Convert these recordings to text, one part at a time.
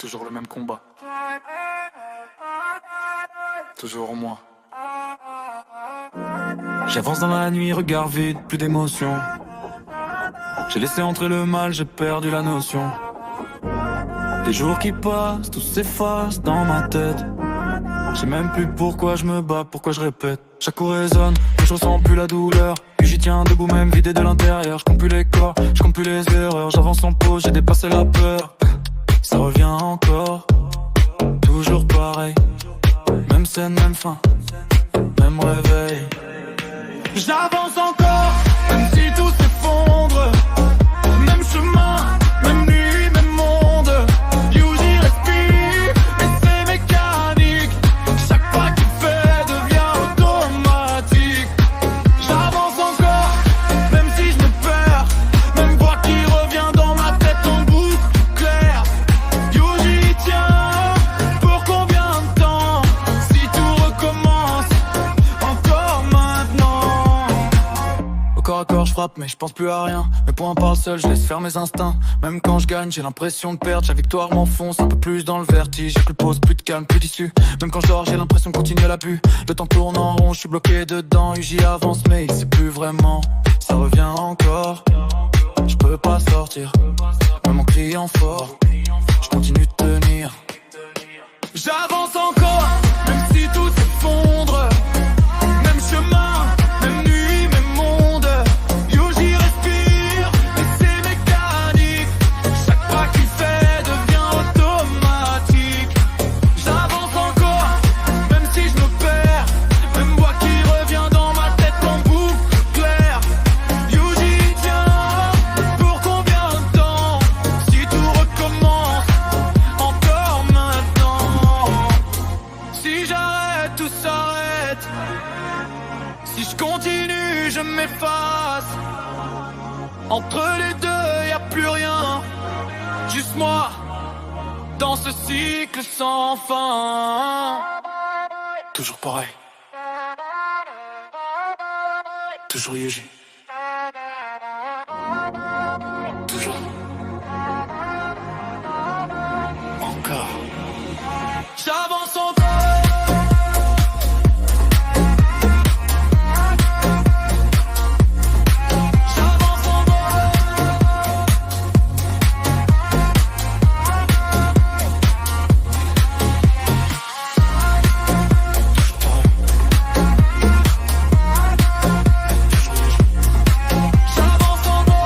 Toujours le même combat. Toujours moi. J'avance dans la nuit, regard vide, plus d'émotion. J'ai laissé entrer le mal, j'ai perdu la notion. Les jours qui passent, tout s'efface dans ma tête. Je sais même plus pourquoi je me bats, pourquoi je répète. Chaque coup résonne, mais je ressens plus la douleur. Puis j'y tiens debout même vidé de l'intérieur. Je compte plus les corps, je compte plus les erreurs. J'avance en pause, j'ai dépassé la peur. Ça revient encore, toujours pareil. Même scène, même fin, même réveil. J'avance encore, même si tout s'effondre. Même chemin, même nuit, même monde. You, j'y respire, mais c'est mécanique. Chaque pas qu'il fait devient automatique. J'avance encore, même si je me perds. Même voix qui revient dans ma tête en boucle claire. You, j'y tiens, pour combien de temps? Si tout recommence, encore maintenant. Au corps à corps je frappe mais je pense plus à rien. Mes poings parlent seuls, je laisse faire mes instincts. Même quand je gagne j'ai l'impression de perdre. Chaque victoire m'enfonce un peu plus dans le vertige. J'ai plus de pause, plus de calme, plus d'issue. Même quand je dors j'ai l'impression de continuer l'abus. Le temps tourne en rond, je suis bloqué dedans. J'y avance mais il sait plus vraiment. Ça revient encore, je peux pas sortir. Même en criant fort, je continue de tenir. J'avance encore, même si tout s'effondre. Même chemin, même nuit, même monde. Yo, j'y respire, et c'est mécanique. Chaque pas qu'il fait devient automatique. J'avance encore, même si je me perds. Même voix qui revient dans ma tête en boucle claire. Yo, j'y tiens, pour combien de temps? Si tout recommence, encore maintenant. Si j'arrête, tout s'arrête. Si je continue, je m'efface. Entre les deux, y a plus rien. Juste moi, dans ce cycle sans fin. Toujours pareil. Toujours Yuji. Toujours. Encore. J'avance encore. J'avance encore. J'avance encore.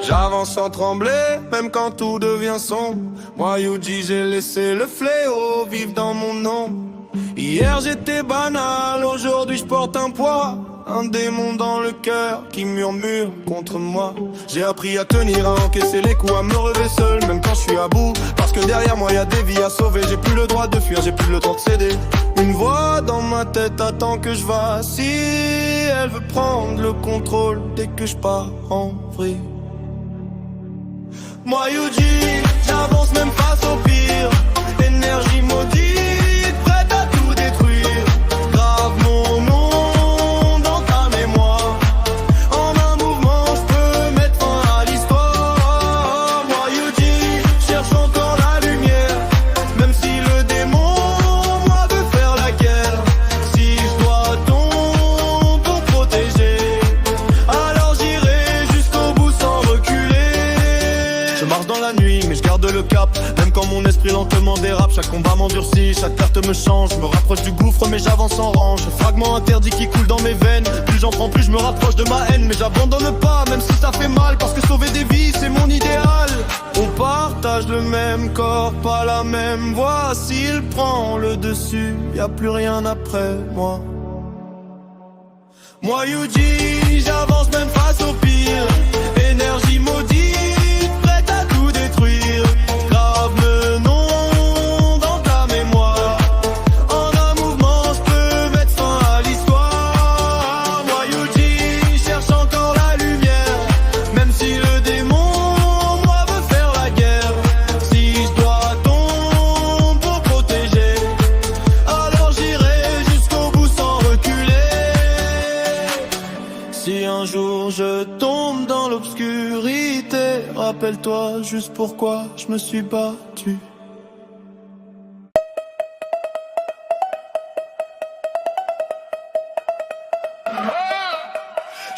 J'avance sans trembler, même quand tout devient sombre. Moi, Yuji, j'ai laissé le fléau vivre dans mon nom. Hier j'étais banal, aujourd'hui je porte un poids. Un démon dans le cœur qui murmure contre moi. J'ai appris à tenir, à encaisser les coups, à me relever seul, même quand je suis à bout. Parce que derrière moi y a des vies à sauver. J'ai plus le droit de fuir, j'ai plus le temps de céder. Une voix dans ma tête attend que je vacille. Elle veut prendre le contrôle dès que je pars en vrille. Moi Yuji, j'avance même face au pire. Énergie maudite, prête à tout détruire. Grave mon nom dans ta mémoire. En un mouvement, je peux mettre fin à l'histoire. Moi Yuji, cherche encore la lumière. Même si le démon, moi, veut faire la guerre. Si je dois ton protéger, alors j'irai jusqu'au bout sans reculer. Je marche dans la nuit, mais je garde le cap. Même quand mon esprit lentement dérape, chaque combat m'endurcit, chaque perte me change. Je me rapproche du gouffre, mais j'avance en range. Fragment interdit qui coule dans mes veines. Plus j'en prends, plus je me rapproche de ma haine. Mais j'abandonne pas, même si ça fait mal. Parce que sauver des vies, c'est mon idéal. On partage le même corps, pas la même voix. S'il prend le dessus, y a plus rien après moi. Moi Yuji, j'avance même face au pire. Énergie maudite, prête à tout détruire. Grave le nom dans ta mémoire. En un mouvement, je peux mettre fin à l'histoire. Moi Yuji, cherche encore la lumière. Même si le démon, tombe dans l'obscurité. Rappelle-toi juste pourquoi je me suis battu.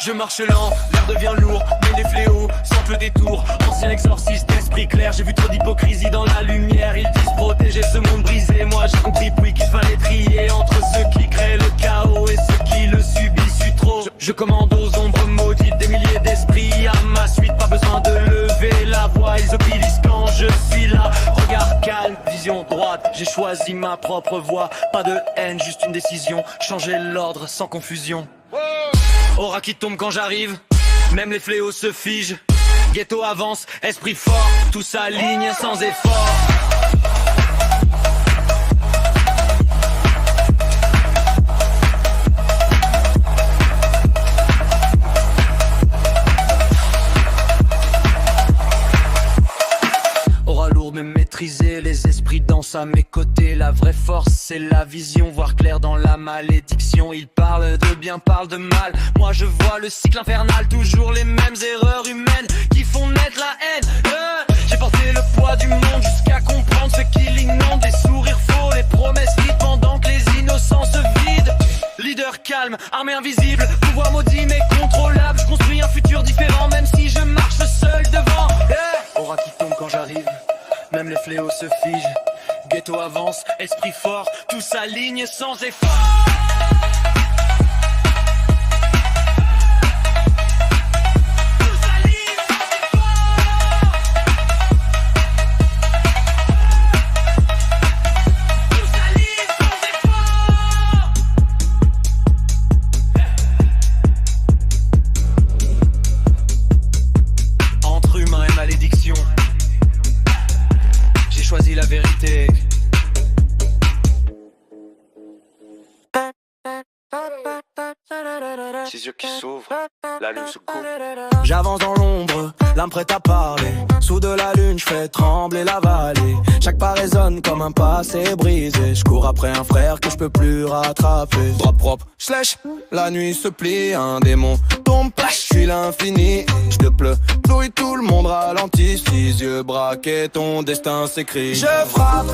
Je marche lent, l'air devient lourd, mais les fléaux sentent le détour. Ancien exorciste d'esprit clair, j'ai vu trop d'hypocrisie dans la lumière. Ils disent protéger ce monde brisé, moi j'ai compris puis qu'il fallait trier entre ceux qui créent le chaos et ceux qui le subissent trop. Je commande aux ombres maudites des milliers d'esprits à ma suite, pas besoin de lever la voix. Ils obéissent quand je suis là, regard calme, vision droite. J'ai choisi ma propre voie, pas de haine, juste une décision. Changer l'ordre sans confusion. Aura qui tombe quand j'arrive, même les fléaux se figent. Ghetto avance, esprit fort, tout s'aligne sans effort. Aura lourde mais maîtrisée, les esprits dansent à mes côtés. La vraie force c'est la vision, voir clair dans la malédiction. Ils parlent de bien, parlent de mal, moi je vois le cycle infernal. Toujours les mêmes erreurs humaines qui font naître la haine. J'ai porté le poids du monde jusqu'à comprendre ce qui l'inonde. Des sourires faux, les promesses vides pendant que les innocents se vident. Leader calme, armée invisible, pouvoir maudit mais contrôlable. Je construis un futur différent même si je marche seul devant. Aura qui tombe quand j'arrive, même les fléaux se figent. Ghetto avance, esprit fort, tout s'aligne sans effort. Choisis la vérité. Ses yeux qui s'ouvrent, la lune se coupe. J'avance dans l'ombre, l'âme prête à parler. Sous de la lune, je fais trembler la vallée. Chaque pas résonne comme un passé brisé. Je cours après un frère que je peux plus rattraper. Drop propre, slash, la nuit se plie. Un démon tombe, je suis l'infini. Je te pleure, flouille, tout le monde ralentit. Six yeux braqués, ton destin s'écrit. Je frappe,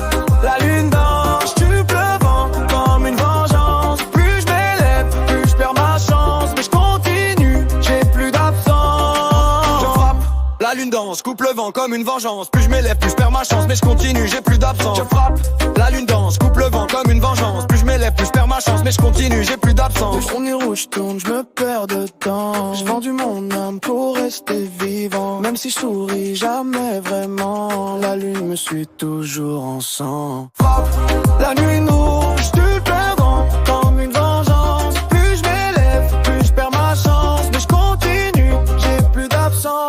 la lune danse, tu pleuvant comme une vengeance. Plus je m'élève, plus je perds ma chance. Mais je continue, j'ai plus d'absence. Je frappe, la lune danse, coupe le vent comme une vengeance. Plus je m'élève, plus je perds ma chance. Mais je continue, j'ai plus d'absence. Je frappe, la lune danse, coupe le vent comme une vengeance. Plus je m'élève, plus je perds ma chance. Mais je continue, j'ai plus d'absence. Le son rouge tourne, je me perds de temps. J'ai vendu mon âme pour rester vivant. Même si je souris jamais vraiment, la lune me suit toujours en sang. Frappe, la nuit rouge, tu perdant comme une vengeance. Plus je m'élève, plus je perds ma chance. Mais je continue, j'ai plus d'absence.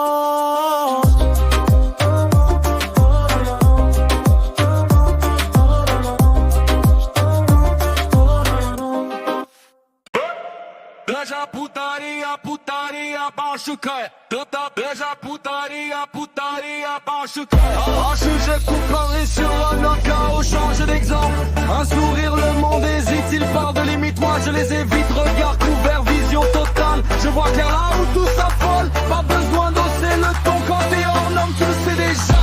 Beija putaria, putaria, baixo cai. Tanta beija putaria, putaria, baixo cai. Arrache, je coupe Paris sur la knockout, change d'exemple. Un sourire, le monde hésite, il part de limite, moi je les évite. Regard couvert, vision totale. Je vois clair là où tout s'affole. Pas besoin d'osser le ton quand t'es hors norme, tu le sais déjà.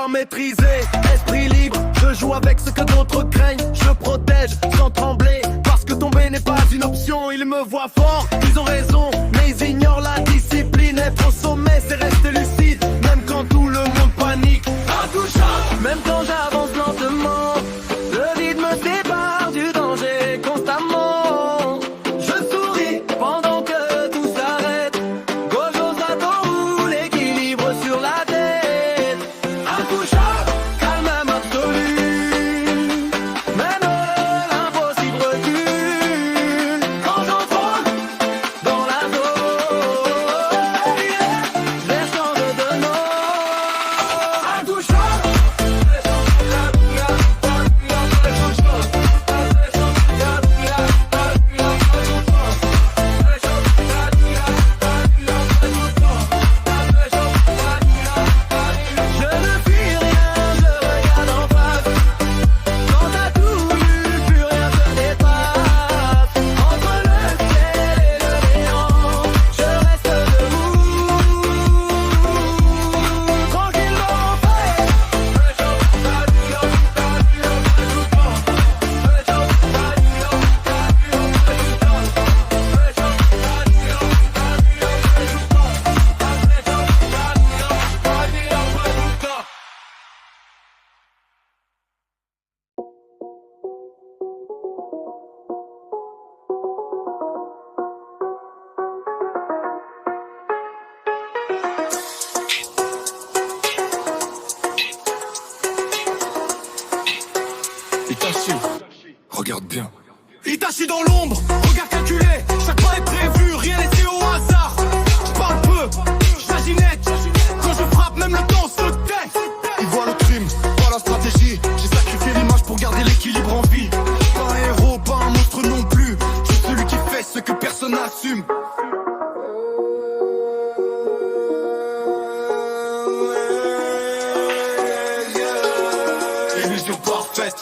Maîtrisé, esprit libre, je joue avec ce que d'autres craignent. Je protège sans trembler, parce que tomber n'est pas une option. Ils me voient fort, ils ont raison, mais ils ignorent la discipline. Être au sommet, c'est rester lucide, même quand tout le monde panique. Intouchable, même quand j'avance lentement, le vide me sépare du danger constamment. Je souris pendant que tout s'arrête. Gojo Sato roule, équilibre sur regarde bien. Itachi dans l'ombre, regard calculé, chaque pas est prévu, rien laissé au hasard. Je parle peu, j'agis net, quand je frappe même le temps se tait. Ils voient le crime, pas la stratégie, j'ai sacrifié l'image pour garder l'équilibre en vie. Pas un héros, pas un monstre non plus, je suis celui qui fait ce que personne n'assume. Illusion parfaite.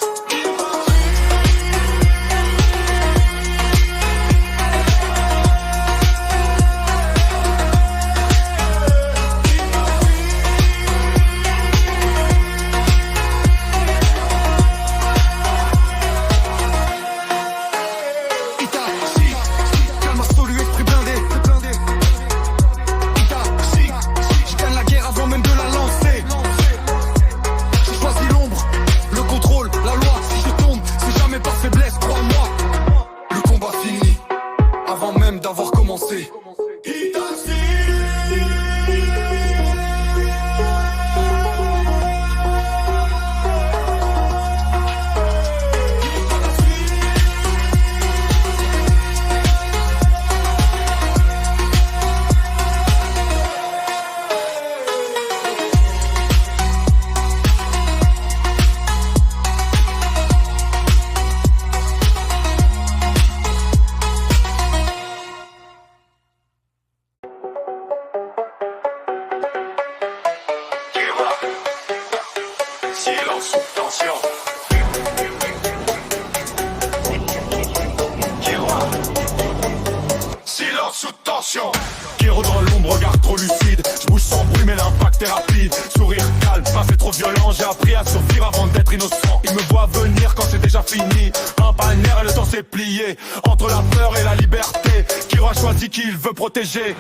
Kiro dans l'ombre, regard trop lucide. Je bouge sans bruit mais l'impact est rapide. Sourire calme, pas fait trop violent. J'ai appris à survivre avant d'être innocent. Il me voit venir quand c'est déjà fini. Un balnéaire et le temps s'est plié. Entre la peur et la liberté, Kiro a choisi qui il veut protéger.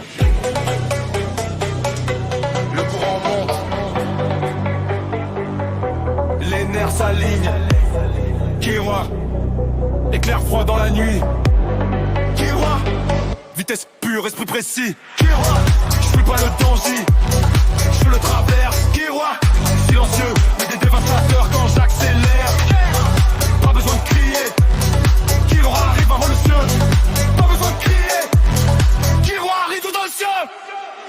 Le courant monte, les nerfs s'alignent. Kiro, éclair froid dans la nuit. Kiro, vitesse pure, esprit précis. Kiro, je fuis pas le danger, je le traverse. Kiro, silencieux, mais des dévastateurs quand j'accélère. Pas besoin de crier, Kiro arrive avant le ciel. Pas besoin de crier, Kiro arrive tout dans le ciel.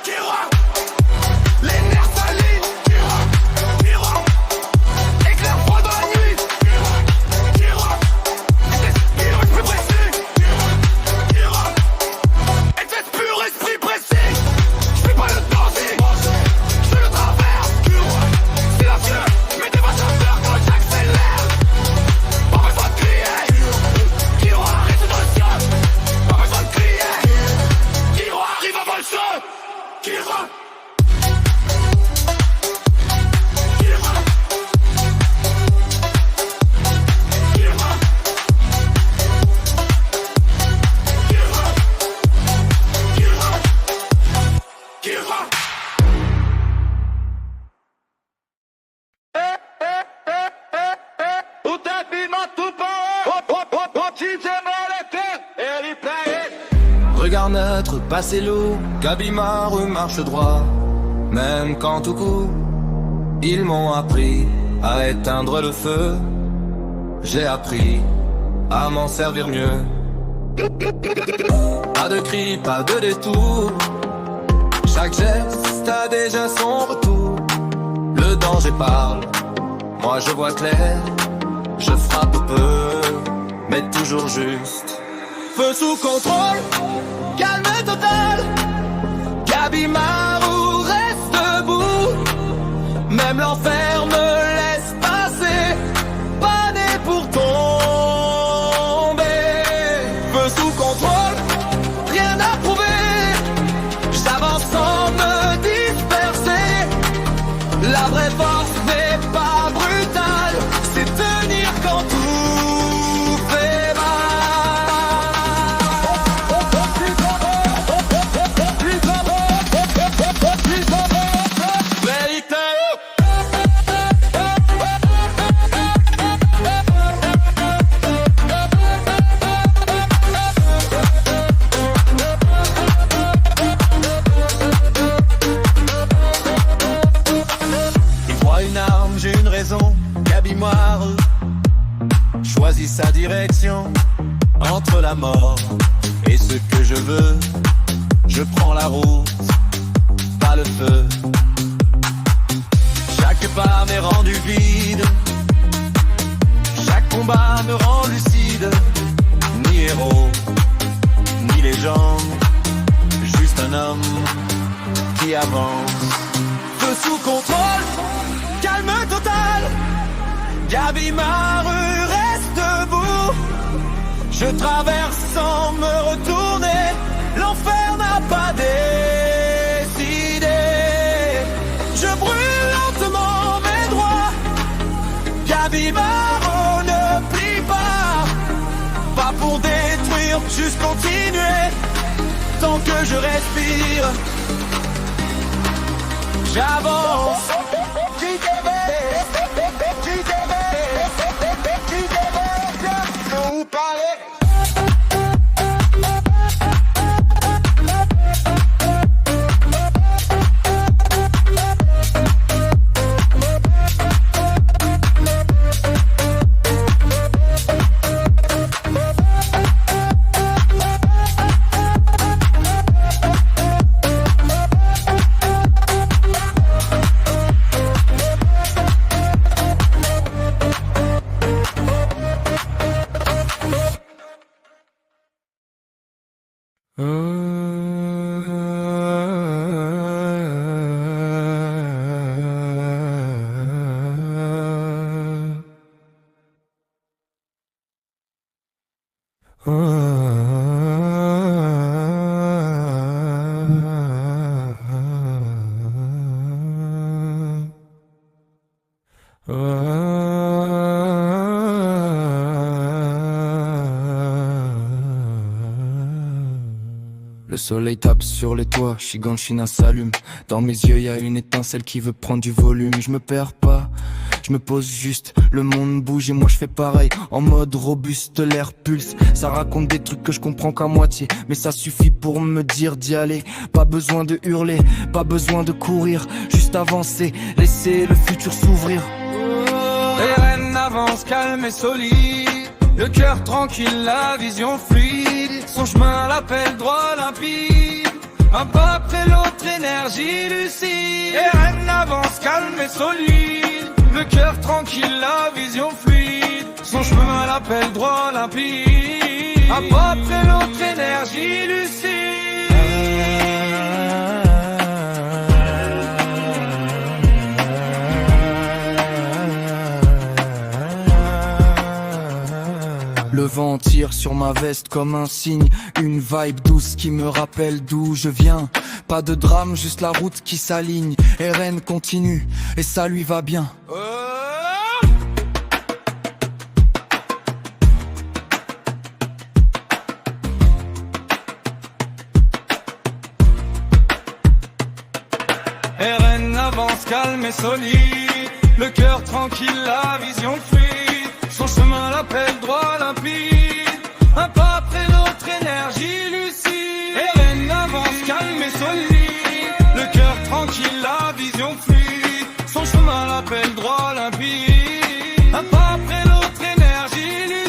Kiro, les nerfs s'alignent. Kiro, éclair froid dans la nuit. Kiro, esprit précis. Kiro, vitesse pure, esprit précis. Je fais pas le danger, je le traverse. Silencieux, mais dévastateur quand j'accélère. Pas besoin de crier, Kiro arrive dans le ciel. Pas besoin de crier, Kiro arrive avant le ciel. Kiro. Regarde notre passé lourd, Gabimard marche droit. Même quand tout court, ils m'ont appris à éteindre le feu. J'ai appris à m'en servir mieux. Pas de cris, pas de détour. Chaque geste a déjà son retour. Le danger parle, moi je vois clair. Je frappe peu, mais toujours juste. Feu sous contrôle, calme total. Gabimaru reste debout. Même l'enfer me laisse passer. Pas né pour tomber. Feu sous contrôle, rien à prouver. J'avance sans me disperser. La vraie force n'est pas brutale, c'est tenir quand tout fait mal. choisi sa direction. Entre la mort et ce que je veux, je prends la route, pas le feu. Chaque pas m'est rendu vide, chaque combat me rend lucide. Ni héros, ni légende, juste un homme qui avance. Feu sous contrôle, calme total. Gabi, ma rue reste debout. Je traverse sans me retourner. L'enfer n'a pas décidé. Je brûle lentement mes droits. Gabi, ma rue ne plie pas. Pas pour détruire, juste continuer. Tant que je respire, j'avance. Le soleil tape sur les toits, Shiganshina s'allume. Dans mes yeux y a une étincelle qui veut prendre du volume. Je me perds pas, je me pose juste. Le monde bouge et moi je fais pareil. En mode robuste, l'air pulse. Ça raconte des trucs que je comprends qu'à moitié, mais ça suffit pour me dire d'y aller. Pas besoin de hurler, pas besoin de courir. Juste avancer, laisser le futur s'ouvrir. Eren avance calme et solide, le cœur tranquille, la vision fluide. Son chemin l'appelle droit limpide, un pas après l'autre, énergie lucide. Eren avance calme et solide, le cœur tranquille, la vision fluide. Son chemin l'appelle droit limpide, un pas après l'autre, énergie lucide. Le vent tire sur ma veste comme un signe. Une vibe douce qui me rappelle d'où je viens. Pas de drame, juste la route qui s'aligne. Eren continue et ça lui va bien. Eren avance calme et solide, le cœur tranquille, la vision fluide. Son chemin l'appelle droit limpide, un pas après l'autre, énergie lucide. Eren avance calme et solide, le cœur tranquille, la vision fluide. Son chemin l'appelle droit limpide, un pas après l'autre, énergie lucide.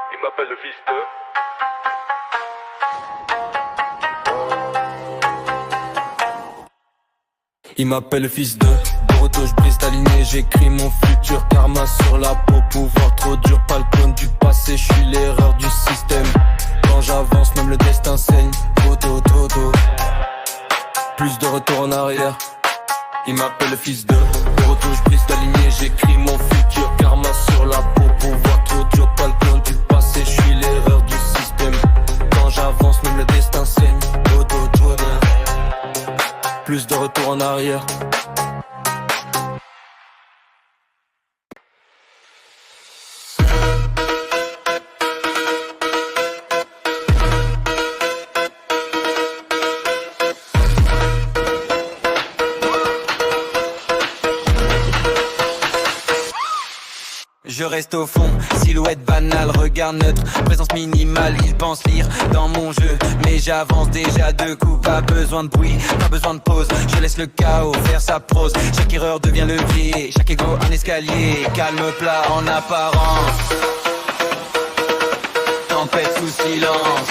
Il m'appelle le fils de... Il m'appelle le fils de Boruto, je brise ta lignée, j'écris mon futur. Karma sur la peau, pouvoir trop dur, pas le clone du passé, je suis l'erreur du système. Quand j'avance, même le destin saigne. Toto, toto. Plus de retour en arrière. Il m'appelle le fils de Boruto, je brise ta lignée, j'écris mon futur. Karma sur la peau, pouvoir trop dur, pas le clone du passé, je suis l'erreur du système. Quand j'avance, même le destin saigne. Toto, toto. Plus de retour en arrière. Je reste au fond, silhouette banale, regard neutre, présence minimale, ils pensent lire dans mon jeu. Mais j'avance déjà 2 coups, pas besoin de bruit, pas besoin de pause. Je laisse le chaos faire sa prose, chaque erreur devient levier, chaque ego un escalier. Calme plat en apparence, tempête sous silence.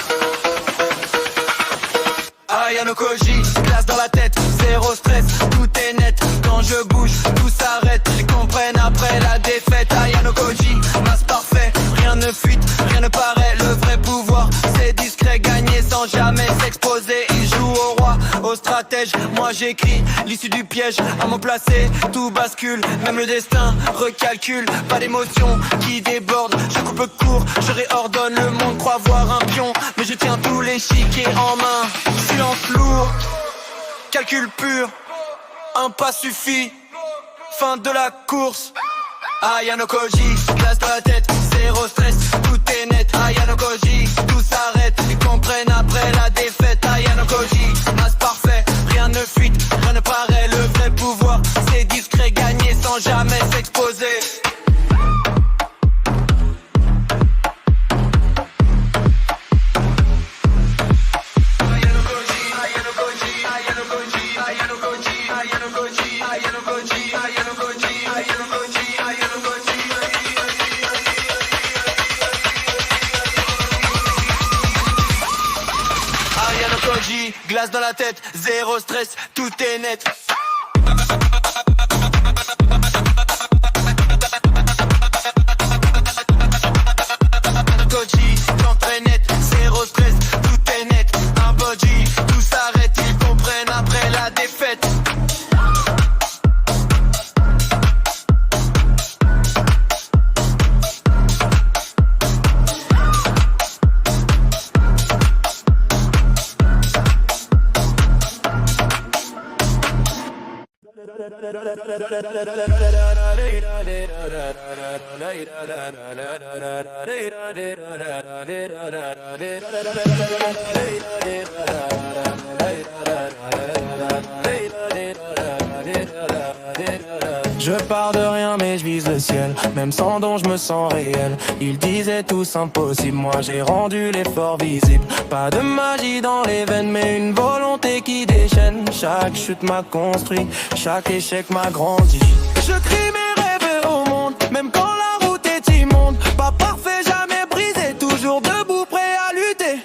Ayano Koji, glace dans la tête, zéro stress, tout est net. Quand je bouge, tout s'arrête, ils comprennent après la défaite. Ayano Koji, masse parfait, rien ne fuite, rien ne paraît. Le vrai pouvoir, c'est discret, gagner sans jamais s'exposer. Ils jouent au roi, au stratège, moi j'écris l'issue du piège. À mon placé, tout bascule, même le destin recalcule. Pas d'émotion qui déborde, je coupe court, je réordonne. Le monde croit voir un pion, mais je tiens tous les chiquiers en main. Silence lourd, calcul pur, un pas suffit, fin de la course. Ayano Koji, glace dans la tête, zéro stress, tout est net. Ayano Koji, tout s'arrête, ils comprennent après la défaite. Ayano Koji, masse parfait, rien ne fuite, rien ne paraît. Le vrai pouvoir, c'est discret, gagner sans jamais s'exposer. Glace dans la tête, zéro stress, tout est net. Koji, l'entrée nette, zéro stress, tout est net. Un body, tout s'arrête, ils comprennent après la défaite. Je pars de rien mais je vise le ciel, même sans don je me sens réel. Ils disaient tous impossible, moi j'ai rendu l'effort visible. Pas de magie dans les veines mais une volonté qui déchaîne. Chaque chute m'a construit, chaque échec m'a grandi. Je crie mes rêves au monde, même quand la route est immonde. Pas parfait, jamais brisé, toujours debout prêt à lutter.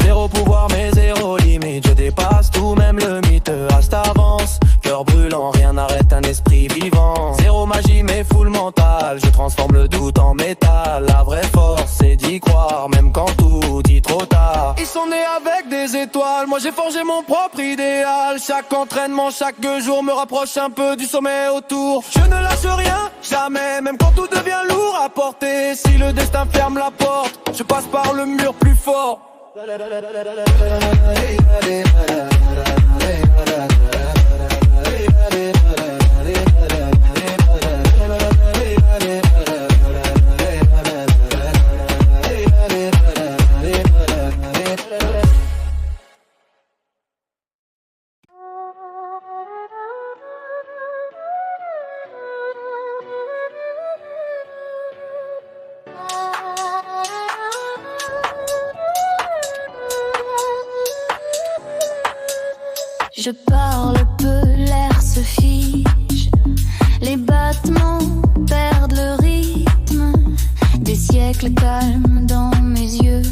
Zéro pouvoir mais zéro limite, je dépasse tout même le mythe. Reste avance, cœur brûlant, rien n'arrête un esprit vivant. Zéro magie mais full mental, je transforme le doute en métal. La vraie force c'est d'y croire, même quand tout dit trop tard. Ils sont nés avec des étoiles, moi j'ai forgé mon propre idéal. Chaque entraînement, chaque jour me rapproche un peu du sommet autour. Je ne lâche rien, jamais, même quand tout devient lourd à porter. Si le destin ferme la porte, je passe par le mur plus fort. Je parle peu, l'air se fige. Les battements perdent le rythme. Des siècles calmes dans mes yeux.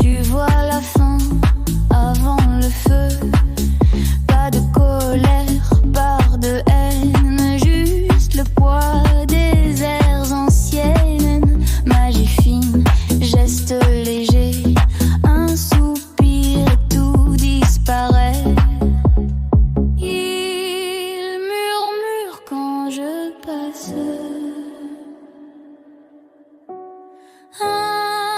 Tu vois la fin avant le feu. Pas de colère, part de haine. Juste le poids des airs anciennes. Magie fine, geste léger. Un soupir et tout disparaît. Ah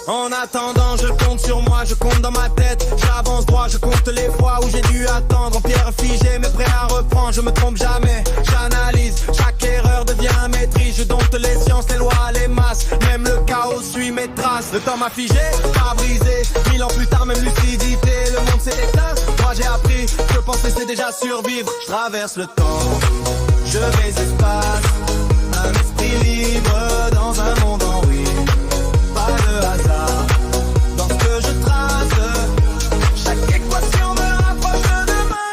En attendant, je compte sur moi, je compte dans ma tête. J'avance droit, je compte les fois où j'ai dû attendre. En pierre figée, mais prêt à reprendre, je me trompe jamais. J'analyse, chaque erreur devient maîtrise. Je dompte les sciences, les lois, les masses. Même le chaos suit mes traces. Le temps m'a figé, pas brisé. 1000 ans plus tard, même lucidité. Le monde s'est éteint, moi j'ai appris que penser c'est déjà survivre. Je traverse le temps, je vais espace. Un esprit libre dans un monde en ruine. Pas de hasard dans ce que je trace. Chaque équation me rapproche de demain.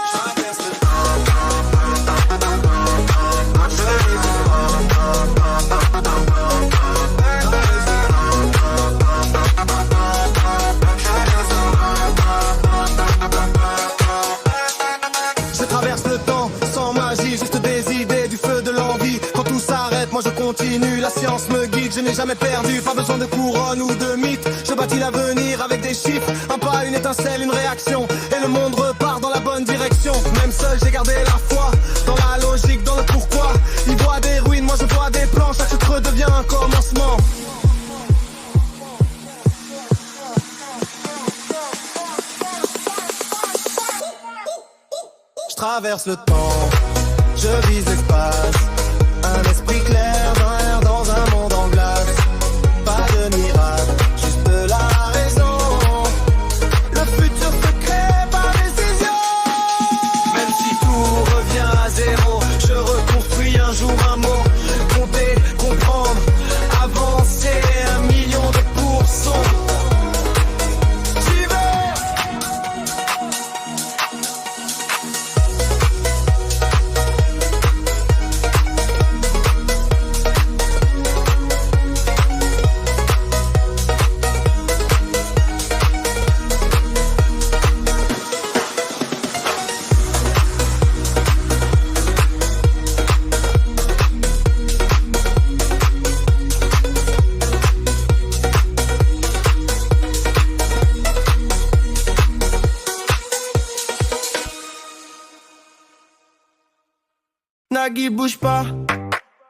Je traverse le temps, je vais je traverse le temps sans magie, juste des idées, du feu de l'envie. Quand tout s'arrête, moi je continue, la science me guide, je n'ai jamais perdu, pas besoin de couronne ou de mythe. Je bâtis l'avenir avec des chiffres, un pas, une étincelle, une réaction. Et le monde repart dans la bonne direction. Même seul, j'ai gardé la foi, dans la logique, dans le pourquoi. Il voit des ruines, moi je vois des plans, chaque chute redevient un commencement. Je traverse le temps, je vise l'espace. Un esprit clair, un air dans un monde en glace. Pas de miracle, juste de la raison. Le futur se crée par décision. Même si tout revient à zéro, je reconstruis un jour un mot. Compter, comprendre, avancer 1 million de pourcents. Nagui bouge pas,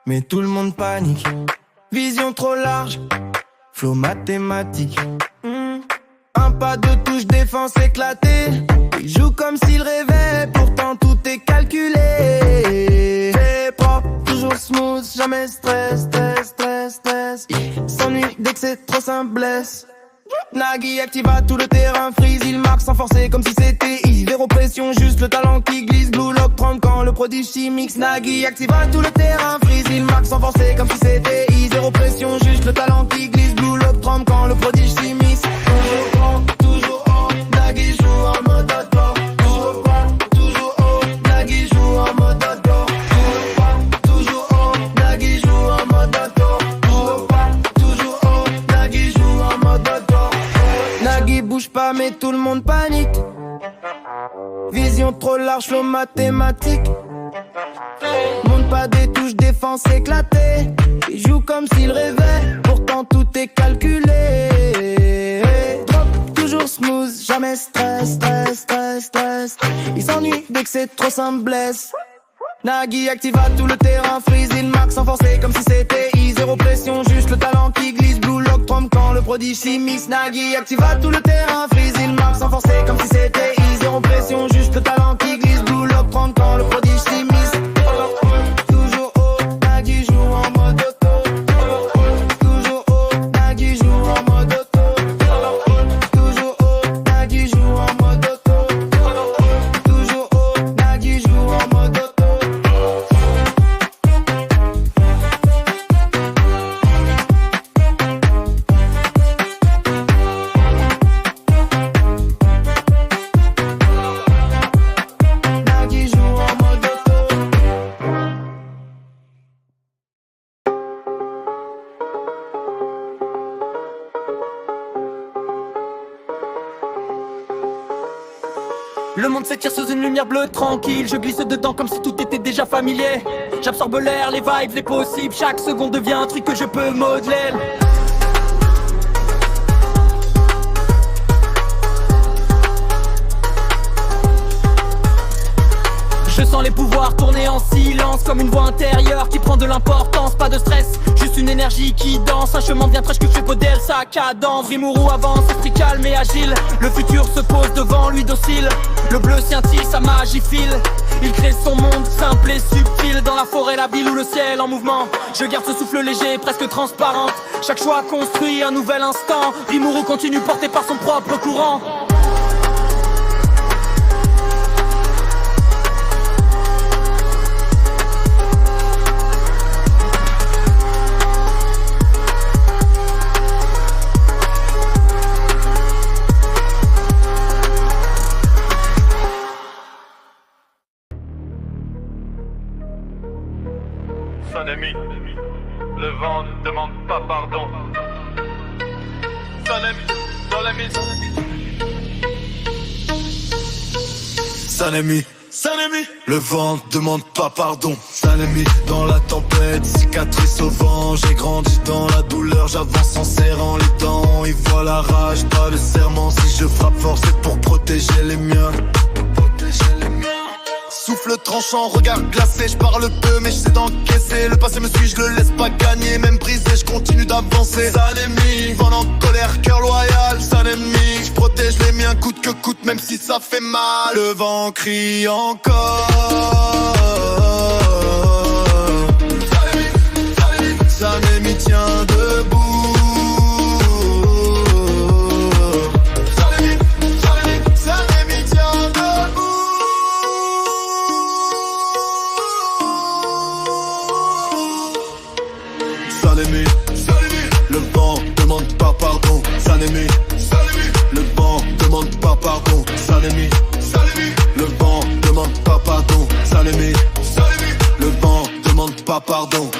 mais tout le monde panique. Vision trop large, flow mathématique. Un pas de touche, défense éclatée. Il joue comme s'il rêvait, pourtant tout est calculé. C'est propre, toujours smooth, jamais stress, stress, stress, stress. Il s'ennuie dès que c'est trop simple, blesse. Nagui activa tout le terrain, freeze, il marque sans forcer comme si c'était easy. Zéro pression, juste le talent qui glisse. Blue Lock 30 quand le prodige s'y mixe. Nagui activa tout le terrain, freeze, il marque sans forcer comme si c'était easy. Zéro pression, juste le talent qui glisse. Blue Lock 30 quand le prodige s'y mixe. Toujours grand, toujours haut, Nagui joue en mode hardcore. Toujours bas, toujours haut, Nagui joue en mode hardcore. Toujours bas, toujours haut, Nagui joue en mode hardcore. Toujours bas, toujours haut, Nagui joue en mode hardcore. Nagui bouge pas mais tout le monde panique. Vision trop large, flow mathématique. Monte pas des touches, défense éclatée. Il joue comme s'il rêvait, pourtant tout est calculé. Drop toujours smooth, jamais stress, stress, stress, stress. Il s'ennuie dès que c'est trop simple, blesse. Nagui activa tout le terrain, freeze, il marque sans forcer comme si c'était easy. Zéro pression, juste le talent qui glisse. Blue Lock trompe quand le prodige s'y mixe. Nagui activa tout le terrain, freeze, il marque sans forcer comme si c'était easy. Zéro pression, juste le talent qui glisse. Blue Lock trompe quand le prodige s'y mixe. Toujours haut, Nagui joue en mode auto. Toujours haut, Nagui joue en mode auto. Toujours haut, Nagui joue en mode auto. Toujours haut, Nagui joue en mode auto. Le monde s'étire sous une lumière bleue tranquille. Je glisse dedans comme si tout était déjà familier. J'absorbe l'air, les vibes, les possibles. Chaque seconde devient un truc que je peux modeler. Je sens les pouvoirs tourner en silence, comme une voix intérieure qui prend prend de l'importance, pas de stress, juste une énergie qui danse. Un chemin bien fraîche que fait Podel, sa cadence. Rimuru avance, esprit calme et agile. Le futur se pose devant lui docile. Le bleu scintille, sa magie file. Il crée son monde simple et subtil. Dans la forêt, la ville ou le ciel en mouvement. Je garde ce souffle léger, presque transparent. Chaque choix construit un nouvel instant. Rimuru continue porté par son propre courant. Sanemi, le vent ne demande pas pardon. Sanemi, dans la maison. Sanemi, Sanemi, le vent demande pas pardon. Sanemi, dans la tempête, cicatrice au vent. J'ai grandi dans la douleur, j'avance en serrant les dents. Ils voient la rage, pas le serment. Si je frappe fort, c'est pour protéger les miens. Souffle tranchant, regard glacé, je parle peu mais je sais d'encaisser. Le passé me suit, je le laisse pas gagner. Même brisé, je continue d'avancer. Sanemi, vent en colère, cœur loyal. Sanemi, je protège les miens coûte que coûte, même si ça fait mal. Le vent crie encore. Sanemi, Sanemi, Sanemi tient debout. Sanemi, Sanemi, Sanemi tient debout. Sanemi, Sanemi, le vent demande pas pardon. Sanemi, Sanemi, le vent demande pas pardon. Sanemi, Sanemi, le vent demande pas pardon. Sanemi, Sanemi, le vent demande pas pardon.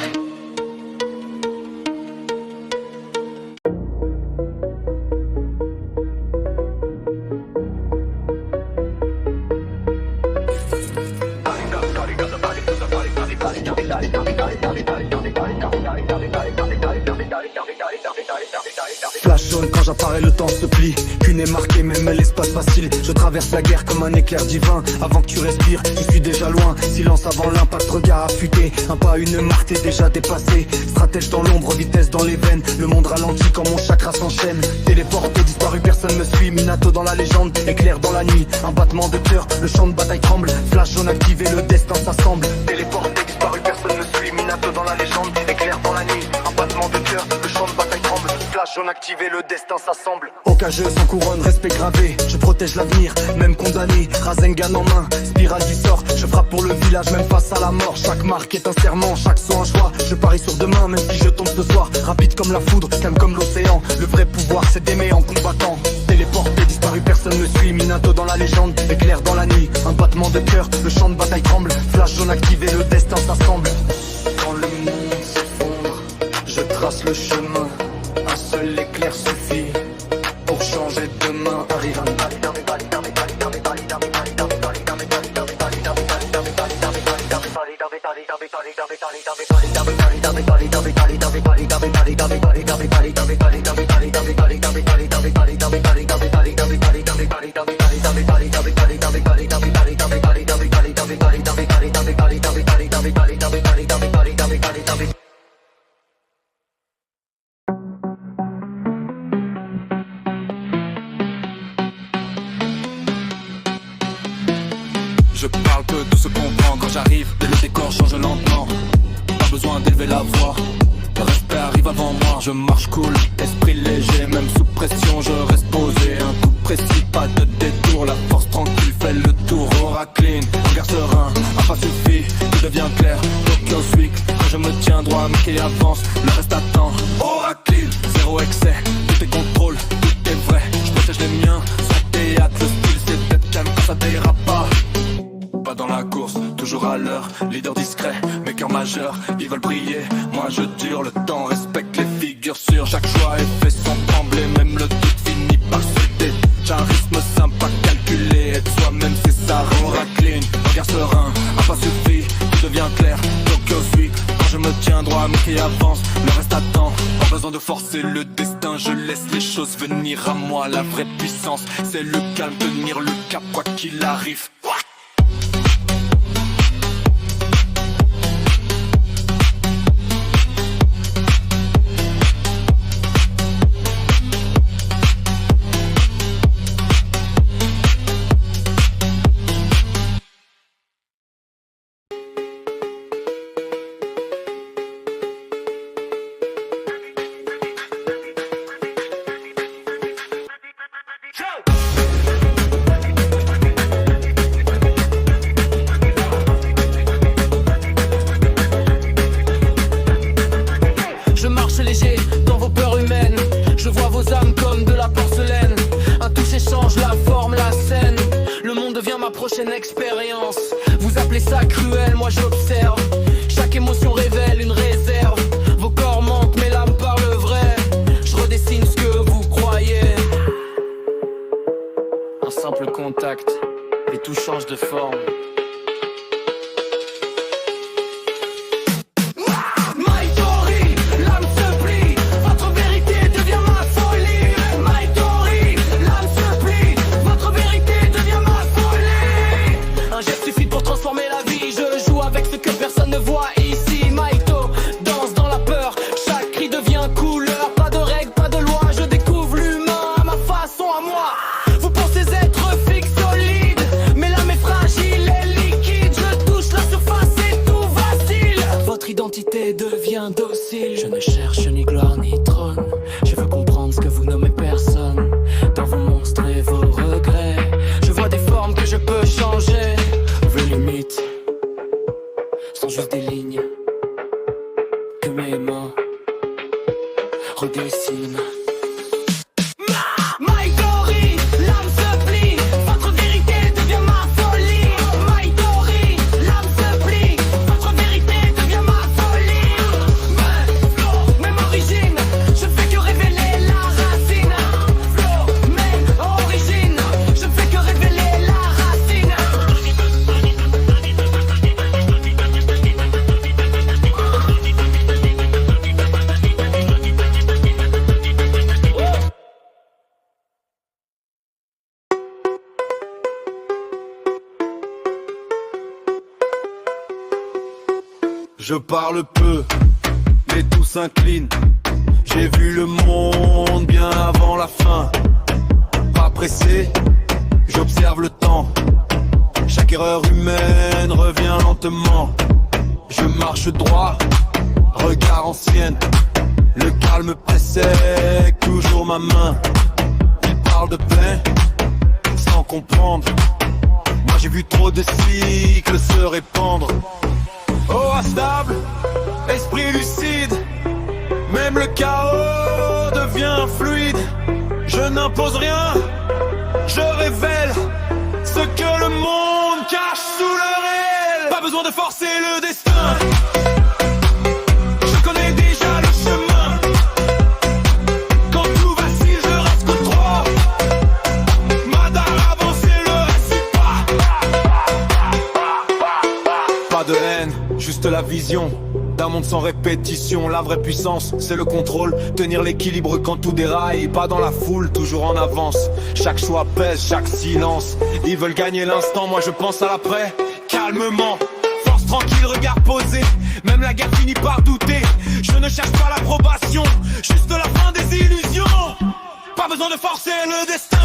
Flash jaune quand j'apparais, le temps se plie. Qu'une est marquée, même l'espace facile. Je traverse la guerre comme un éclair divin. Avant que tu respires, je suis déjà loin. Silence avant l'impact, regard affûté. Un pas, une marque, t'es déjà dépassé. Stratège dans l'ombre, vitesse dans les veines. Le monde ralentit quand mon chakra s'enchaîne. Téléporté, disparu, personne me suit. Minato dans la légende, éclair dans la nuit. Un battement de cœur, le champ de bataille tremble. Flash jaune activé, le destin s'assemble. Téléporté, disparu, personne me suit. Minato dans la légende, éclair dans la nuit. Un battement de cœur, le champ de bataille tremble. Flash jaune activé, le destin s'assemble. Ocageux sans couronne, respect gravé. Je protège l'avenir, même condamné. Rasengan en main, spirale qui sort. Je frappe pour le village, même face à la mort. Chaque marque est un serment, chaque saut un choix. Je parie sur demain, même si je tombe ce soir. Rapide comme la foudre, calme comme l'océan. Le vrai pouvoir, c'est d'aimer en combattant. Téléporté, disparu, personne me suit. Minato dans la légende, éclair dans la nuit. Un battement de cœur, le champ de bataille tremble. Flash jaune activé, le destin s'assemble. Quand le monde s'effondre, je trace le chemin. Un seul éclair suffit pour changer demain. Je parle peu, tout se comprend quand j'arrive. Et le décor change lentement. Pas besoin d'élever la voix. Le respect arrive avant moi. Je marche cool, esprit léger. Même sous pression, je reste posé. Un coup précis, pas de détour. La force tranquille fait le tour. Aura clean, regard serein. Un pas suffit, tout devient clair. Tokyo Week, quand je me tiens droit, mais qui avance, le reste attend. Aura clean, zéro excès. Tout est contrôle, tout est vrai. Je protège les miens, sans théâtre. Le style, c'est d'être calme quand ça dérape pas. Pas dans la course, toujours à l'heure, leader discret, mes cœurs majeurs, ils veulent briller, moi je dure, le temps respecte les figures sûres, chaque choix est fait sans trembler, même le doute finit par céder, j'ai un rythme simple à calculer, être soi-même c'est ça, aura clean, regard serein, un pas suffit, tout devient clair, Tokyo Week, quand je me tiens droit, mais qui avance, le reste attend, pas besoin de forcer le destin, je laisse les choses venir à moi, la vraie puissance, c'est le calme, tenir le cap quoi qu'il arrive. nos âmes comme de la porcelaine. Un toucher change la forme, la scène. Le monde devient ma prochaine expérience. Vous appelez ça cruel, moi j'observe. Chaque émotion révèle une réserve. Vos corps mentent, mais l'âme parle vrai. Je redessine ce que vous croyez. Un simple contact, et tout change de forme. Devient docile. Je ne cherche ni gloire ni trône. Je veux comprendre ce que vous nommez personne. Dans vos monstres et vos regrets, je vois des formes que je peux changer. Vos limites sont juste des lignes que mes mains redessinent. Je parle peu, mais tout s'incline. J'ai vu le monde bien avant la fin. Pas pressé, j'observe le temps. Chaque erreur humaine revient lentement. Je marche droit, regard ancienne. Le calme précède toujours ma main. Il parle de paix, sans comprendre. Moi j'ai vu trop de cycles se répandre. Oh instable, esprit lucide. Même le chaos devient fluide. Je n'impose rien, je révèle ce que le monde cache sous le réel. Pas besoin de forcer le destin. Je connais déjà le chemin. Quand tout vacille, je reste que trop. Madar avancer, le reste pas de haine, juste la vision d'un monde sans répétition. La vraie puissance, c'est le contrôle. Tenir l'équilibre quand tout déraille. Pas dans la foule, toujours en avance. Chaque choix pèse, chaque silence. Ils veulent gagner l'instant, moi je pense à l'après. Calmement, force tranquille, regard posé. Même la guerre finit par douter. Je ne cherche pas l'approbation, juste la fin des illusions. Pas besoin de forcer le destin.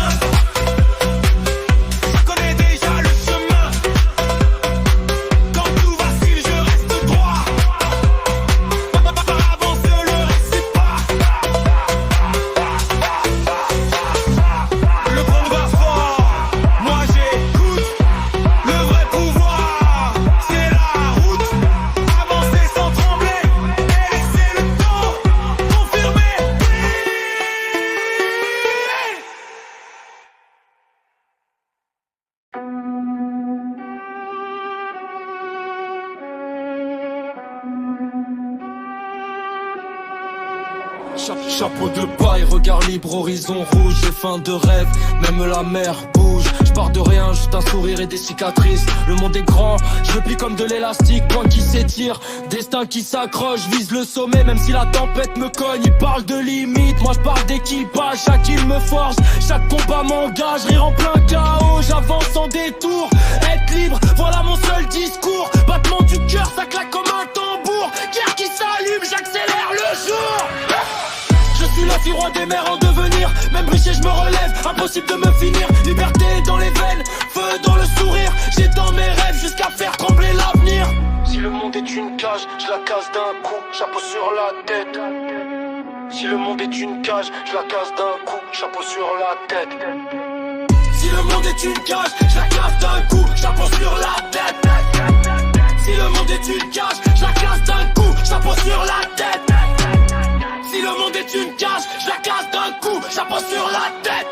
Chapeau de paille, regard libre, horizon rouge. J'ai faim de rêve, même la mer bouge. Je pars de rien, juste un sourire et des cicatrices. Le monde est grand, je le plie comme de l'élastique. Point qui s'étire, destin qui s'accroche. Vise le sommet, même si la tempête me cogne. Il parle de limite, moi je parle d'équipage. Chaque île me forge, chaque combat m'engage. Rire en plein chaos, j'avance sans détour. Être libre, voilà mon seul discours. Battement du cœur, ça claque comme un tambour. Guerre qui s'allume, j'accélère le jour. Je suis la fille roi des mers en devenir. Même briché je me relève, impossible de me finir. Liberté dans les veines, feu dans le sourire. J'ai dans mes rêves jusqu'à faire trembler l'avenir. Si le monde est une cage, je la casse d'un coup, chapeau sur la tête. Si le monde est une cage, je la casse d'un coup, chapeau sur la tête. Si le monde est une cage, je la casse d'un coup, chapeau sur la tête. Si le monde est une cage, je la casse d'un coup, chapeau sur la tête. Si le monde est une cage, je la casse d'un coup, chapeau sur la tête.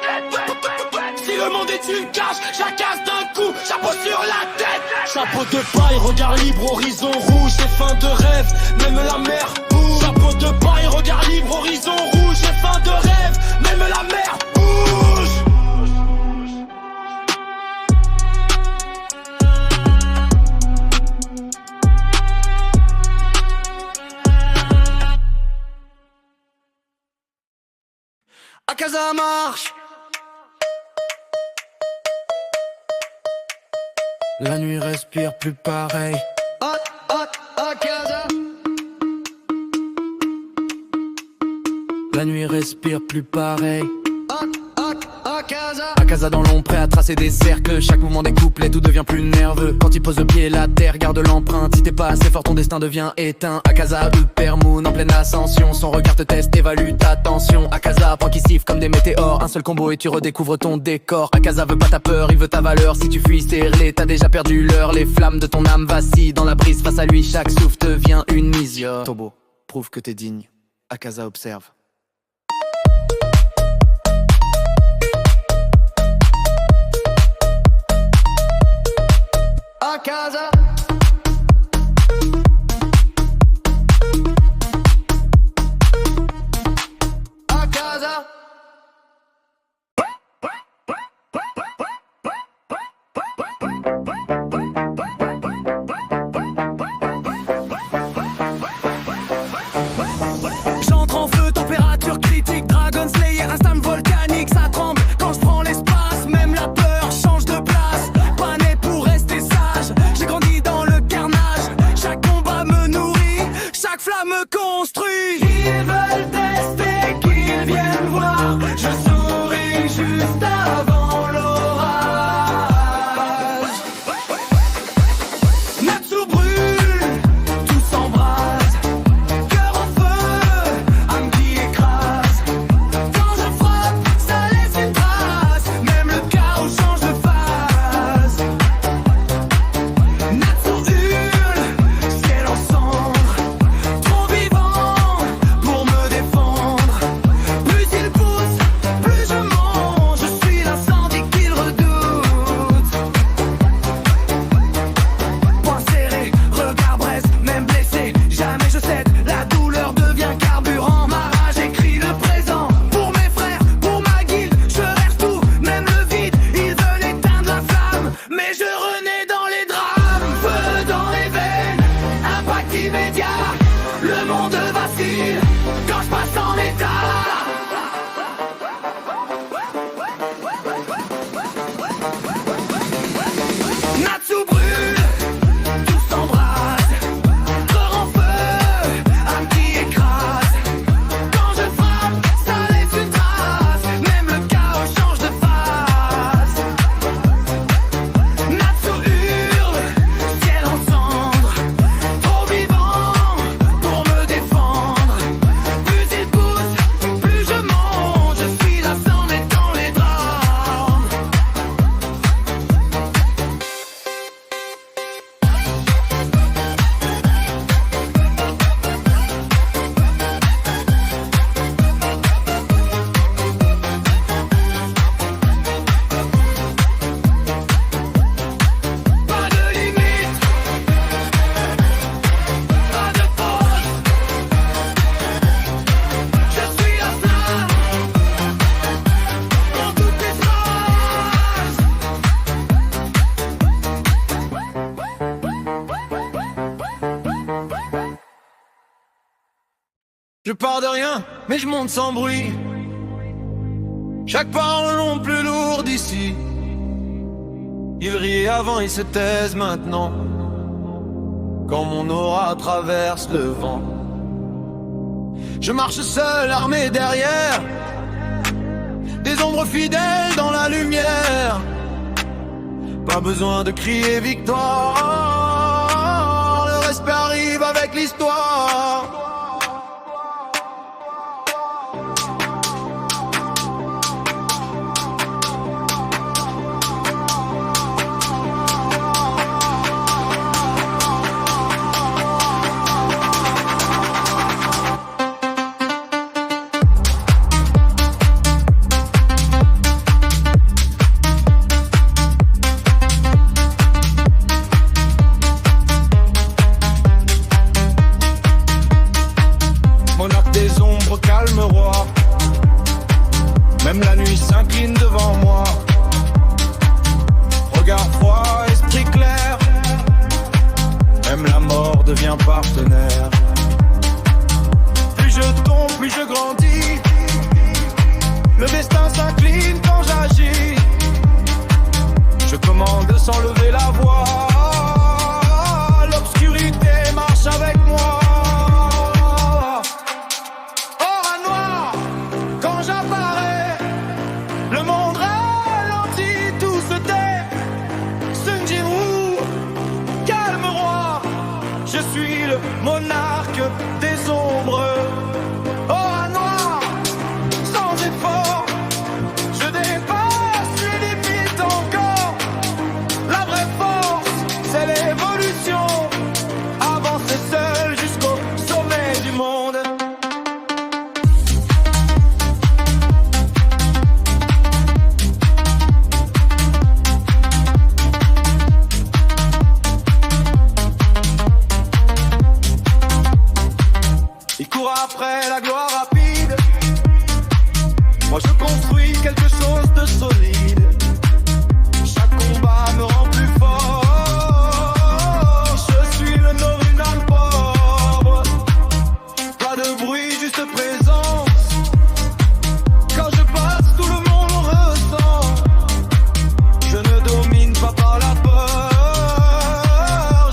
Si le monde est une cage, je la casse d'un coup, chapeau sur la tête. Chapeau de paille, regard libre, horizon rouge, j'ai faim de rêve, même la mer bouge. Chapeau de paille, regard libre, horizon rouge, j'ai faim de rêve, même la mer bouge. À casa marche. La nuit respire plus pareil. À casa. La nuit respire plus pareil. À casa. À casa dans l'ombre, prêt à tracer des cercles. Chaque mouvement des couplets, tout devient plus nerveux. Quand il pose le pied, la terre garde l'empreinte. Si t'es pas assez fort, ton destin devient éteint. À casa, Upper Moon en pleine ascension. Son regard te teste, évalue ta tension. À casa, point qui siffle comme des météores. Un seul combo et tu redécouvres ton décor. À casa veut pas ta peur, il veut ta valeur. Si tu fuis, c'est relais, t'as déjà perdu l'heure. Les flammes de ton âme vacillent dans la brise. Face à lui, chaque souffle devient une mise. Tobo, prouve que t'es digne. À casa, observe. À casa. À casa. J'entre en feu, température critique, Dragon Slayer, instinct volcanique, ça tremble quand je prends l'espace, même la peur change de place, pas né pour rester sage, j'ai grandi dans le carnage, chaque combat me nourrit, chaque flamme me construit. Ils veulent tester, qu'ils viennent voir, je souris juste avant l'orage. Natsu brûle, tout s'embrase, cœur en feu, âme qui écrase. Quand je frappe, ça laisse une trace, même le chaos change de phase. Natsu hurle, ciel en cendres, trop vivant pour me défendre. Plus il pousse, plus je monte, je suis l'incendie qu'il redoute. Point serré, regard braise, même blessé, jamais je cède. La douleur devient carburant, ma rage écrit le présent. Pour mes frères, pour ma guilde, je reste tout, même le vide. Ils veulent éteindre la flamme, mais je renais dans les drames. Feu dans les veines, impact immédiat. Le monde vacille quand je passe en état. Natsu brûle, tout s'embrase, corps en feu, âme qui écrase. Quand je frappe, ça laisse une trace, même le chaos change de phase. Natsu hurle, ciel en cendres, trop vivant pour me défendre. Plus il pousse, plus je monte, je suis l'incendie dans les drames. Pas de limite, pas de pause. Je suis la flamme dans toutes les phrases. Je pars de rien, mais je monte sans bruit. Chaque parole non plus lourde ici. Ils rient avant, ils se taisent maintenant. Quand mon aura traverse le vent. Je marche seul, armé derrière. Des ombres fidèles dans la lumière. Pas besoin de crier victoire. Le respect arrive avec l'histoire. Même la nuit s'incline devant moi. Regard froid, esprit clair. Même la mort devient partenaire. Plus je tombe, plus je grandis. Le destin s'incline quand j'agis. Je commande sans lever la voix. L'obscurité marche avec moi. Or à noir, quand j'apparais, le monde ralentit, tout se tait. Sun Jin-woo, calme roi. Je suis le monarque des ombres. Or à noir, sans effort, je dépasse les limites encore. La vraie force, c'est l'évolution. Avancer seul jusqu'au sommet du monde. Il court après la gloire rapide. Moi je construis quelque chose de solide. Chaque combat me rend plus fort. Je suis le nominal pauvre. Pas de bruit, juste présence. Quand je passe, tout le monde ressent. Je ne domine pas par la peur,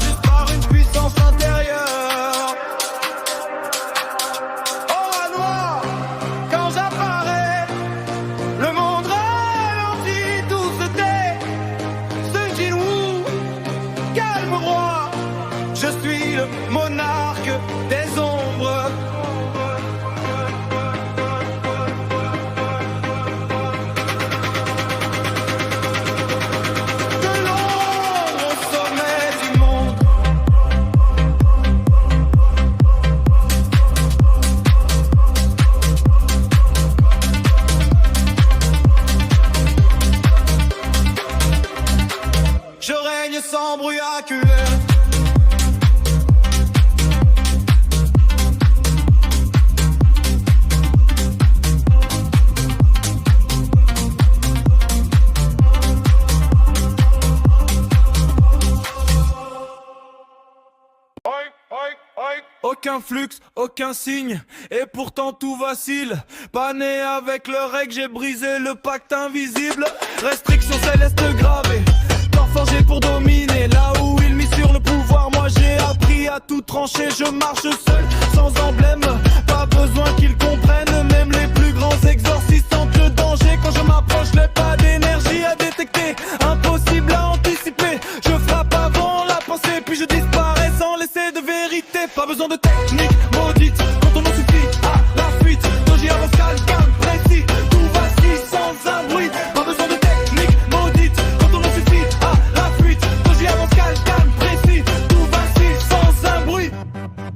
juste par une puissance intérieure. Or à noir, quand j'apparais, le monde ralentit, tout se tait. Sun Jin-woo, calme roi. Je suis le monarque des ombres. De l'ombre au sommet du monde. Je règne sans bruit oculaire. Aucun flux, aucun signe, et pourtant tout vacille. Pas né avec le règle, j'ai brisé le pacte invisible. Restriction céleste gravée, corps forgé pour dominer. Là où il mise sur le pouvoir, moi j'ai appris à tout trancher. Je marche seul, sans emblème, pas besoin qu'ils comprennent. Même les plus grands exorcistes sentent le danger. Quand je m'approche, je n'ai pas d'énergie à détecter. Impossible à anticiper, je frappe avant la pensée, puis je disparais sans laisser de vérité. Pas besoin de technique maudite, quand on en suffit à la fuite. Doji avance calme, précis, tout vacille sans un bruit. Pas besoin de technique maudite, quand on en suffit à la fuite. Doji avance calme, précis, tout vacille sans un bruit.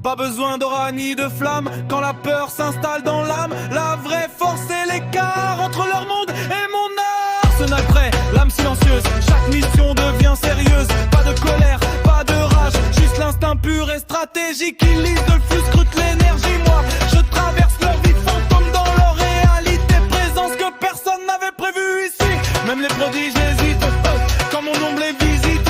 Pas besoin d'aura ni de flamme, quand la peur s'installe dans l'âme. La vraie force c'est l'écart entre leur monde et mon arsenal prêt, l'âme silencieuse. Chaque mission devient sérieuse, pas de colère, pas de rage, juste l'instinct pur et stratégique. Ils lisent le flux, scrutent l'énergie. Moi, je traverse leur vie fantôme dans leur réalité. Présence que personne n'avait prévue ici. Même les prodiges hésitent, quand mon ombre les visite.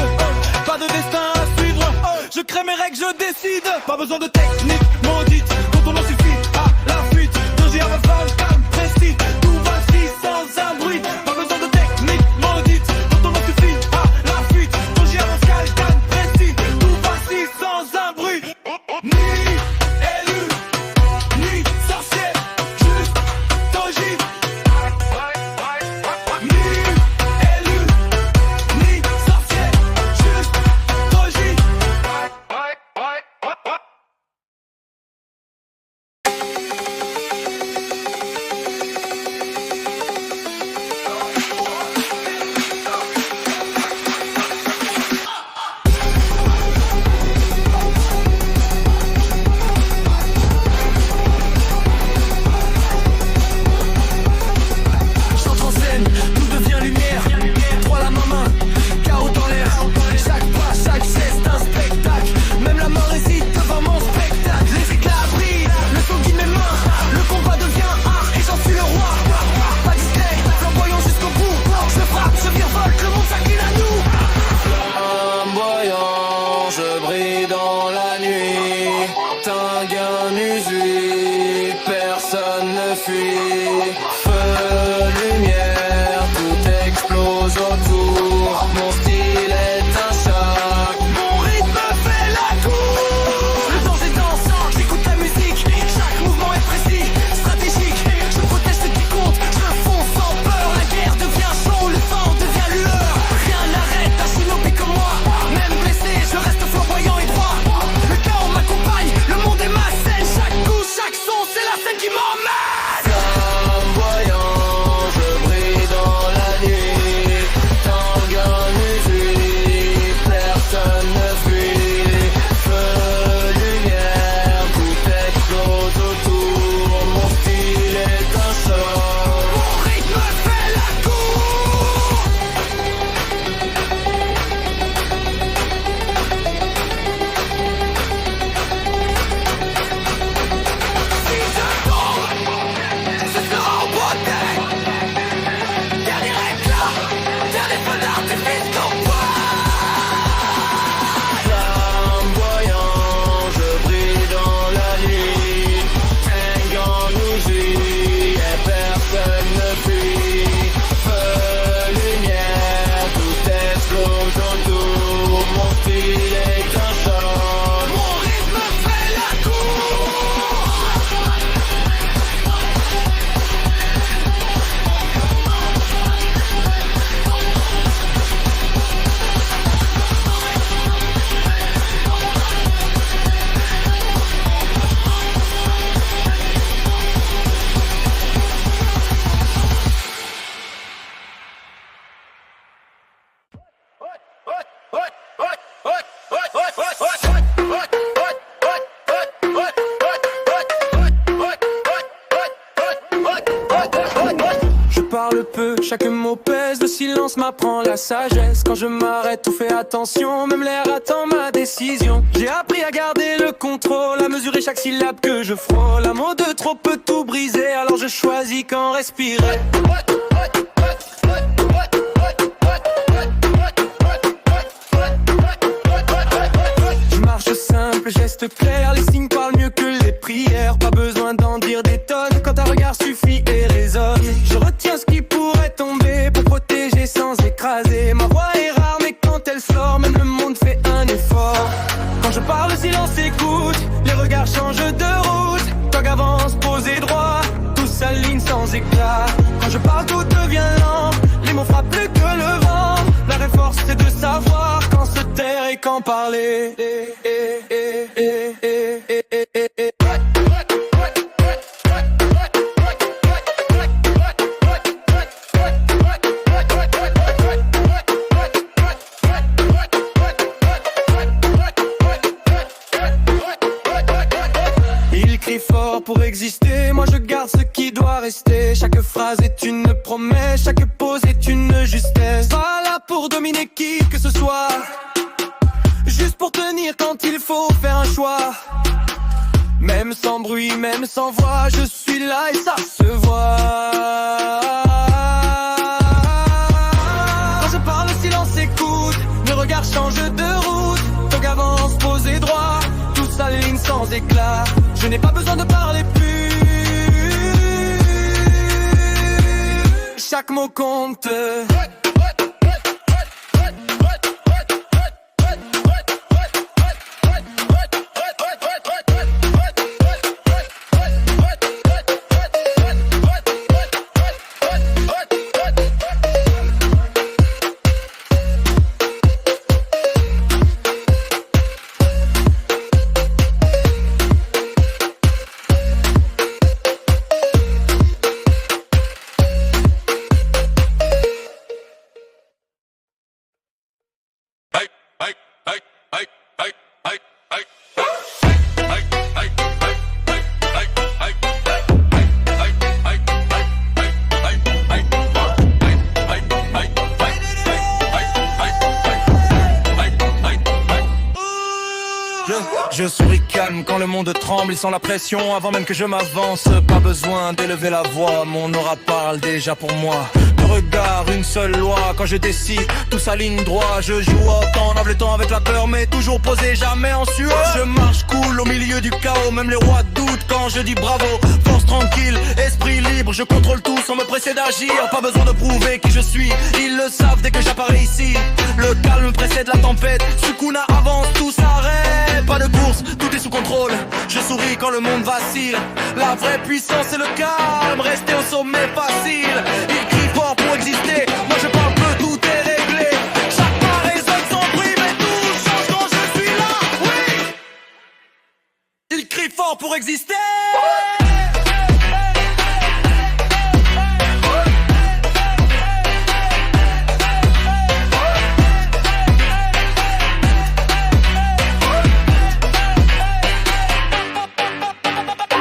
Pas de destin à suivre, je crée mes règles, je décide. Pas besoin de technique maudite, quand on en suffit à la fuite. Doji avance calme, précis, tout vacille sans un bruit. Pas besoin de technique maudite, quand on en suffit à la fuite. Doji avance calme, précis, tout vacille sans un bruit. Ni élu, ni sorcier, juste Doji. Ni élu, ni sorcier, juste Doji. parle peu, chaque mot pèse. Le silence m'apprend la sagesse. Quand je m'arrête, tout fait attention. Même l'air attend ma décision. J'ai appris à garder le contrôle, à mesurer chaque syllabe que je frôle. Un mot de trop peut tout briser, alors je choisis quand respirer. Marche simple, geste clair, les signes parlent mieux que les prières. Pas besoin d'en dire des tonnes, quand un regard suffit et résonne. Je retiens ce qui pourrait tomber pour protéger sans écraser. Ma voix est rare mais quand elle sort, même le monde fait un effort. Quand je parle, le silence écoute, les regards changent de route. Tant qu'avance, posé droit, tout s'aligne sans éclat. Quand je parle, tout devient lent, les mots frappent plus que le vent. La vraie force c'est de savoir quand se taire et quand parler. Il crie fort pour exister, moi je garde ce qui doit rester. Chaque phrase est une promesse, chaque pause est une justesse. Pas là pour dominer qui que ce soit, juste pour tenir quand il faut faire un choix. Même sans bruit, même sans voix, je suis là et ça se voit. Quand je parle, le silence écoute, mes regards changent de route. Tant qu'avance, posé droit, tout s'aligne sans éclat. Je n'ai pas besoin de parler plus, chaque mot compte. Je souris calme quand le monde tremble, il sent la pression avant même que je m'avance. Pas besoin d'élever la voix, mon aura parle déjà pour moi. Deux regards, une seule loi, quand je décide, tout s'aligne droit. Je joue autant, enlève le temps avec la peur, mais toujours posé, jamais en sueur. Je marche cool au milieu du chaos, même les rois doutent quand je dis bravo. Force tranquille, esprit libre, je contrôle tout sans me presser d'agir. Pas besoin de prouver qui je suis, ils le savent dès que j'apparais ici. Le calme précède la tempête, Sukuna avance, tout s'arrête. Pas de course, tout est sous contrôle, je souris quand le monde vacille. La vraie puissance c'est le calme, rester au sommet facile. Il crie fort pour exister, moi je parle peu, tout est réglé. Chaque pas résonne sans bruit, mais tout change quand je suis là, oui. Il crie fort pour exister.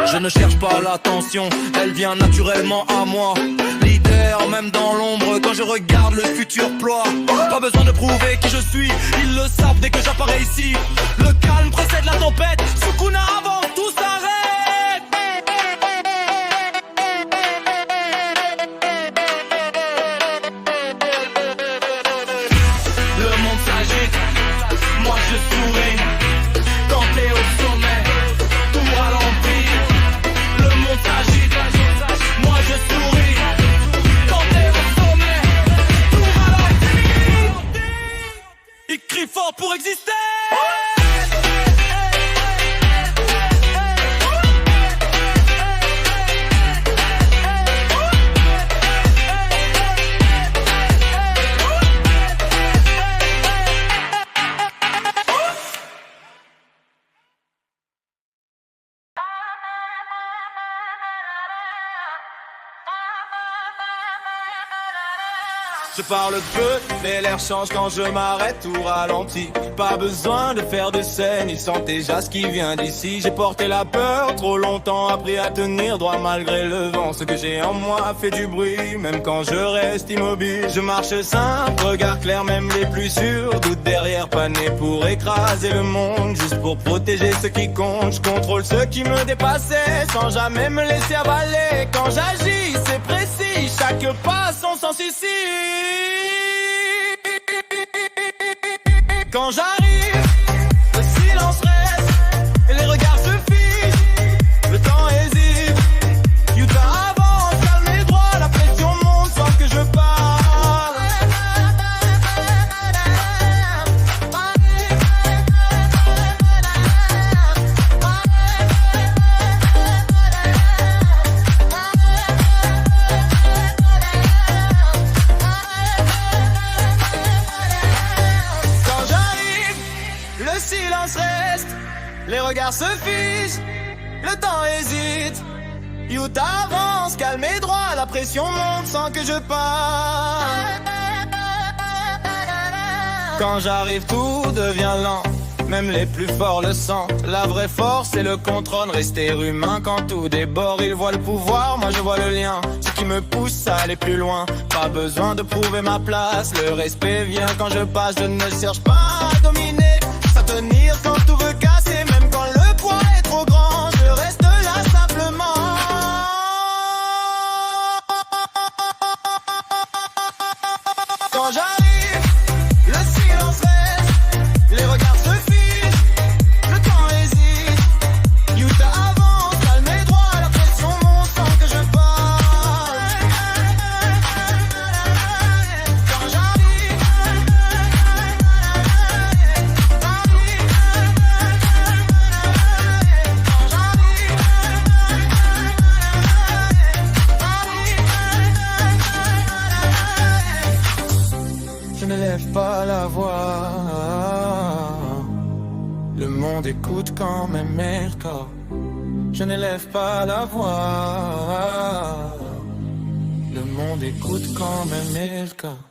Je ne cherche pas l'attention, elle vient naturellement à moi. Leader, même dans l'ombre, quand je regarde le futur ploie. Pas besoin de prouver qui je suis, ils le savent dès que j'apparais ici. Le calme précède la tempête, Sukuna avance, tout s'arrête. Le monde s'agite, moi je souris. Quand t'es au sommet, tout ralentit. Le monde s'agite, moi je souris. Quand t'es au sommet, tout ralentit. Il crie fort pour exister. Je parle peu, mais l'air change quand je m'arrête tout ralenti. Pas besoin de faire de scène, ils sentent déjà ce qui vient d'ici. J'ai porté la peur trop longtemps, appris à tenir droit malgré le vent. Ce que j'ai en moi fait du bruit, même quand je reste immobile. Je marche simple, regard clair, même les plus sûrs. Doute derrière, pas né pour écraser le monde, juste pour protéger ce qui compte. Je contrôle ce qui me dépassait, sans jamais me laisser avaler. Quand j'agis, c'est précis, chaque pas son sens ici. Quand j'arrive, le silence reste et les regards se figent. Le temps hésite. Utah avance, calme et droit, la pression monte sans que je parle. Le silence reste, les regards se figent, le temps hésite. Utah avance, calme et droit, la pression monte sans que je parle. Quand j'arrive, tout devient lent, même les plus forts le sentent. La vraie force, c'est le contrôle, rester humain quand tout déborde. Ils voient le pouvoir, moi je vois le lien, ce qui me pousse à aller plus loin. Pas besoin de prouver ma place, le respect vient quand je passe. Je ne cherche pas à dominer, à tenir quand tout veut casser, même quand le poids est trop grand, je reste là simplement. Quand j'arrive, le silence reste, les regards se figent, le temps hésite. Utah avance, calme et droit, la pression monte sans que je parle. Quand j'arrive, je ne lève pas la voix. Le monde écoute quand même mes records. Je ne lève pas la voix. Le monde écoute quand même mes records.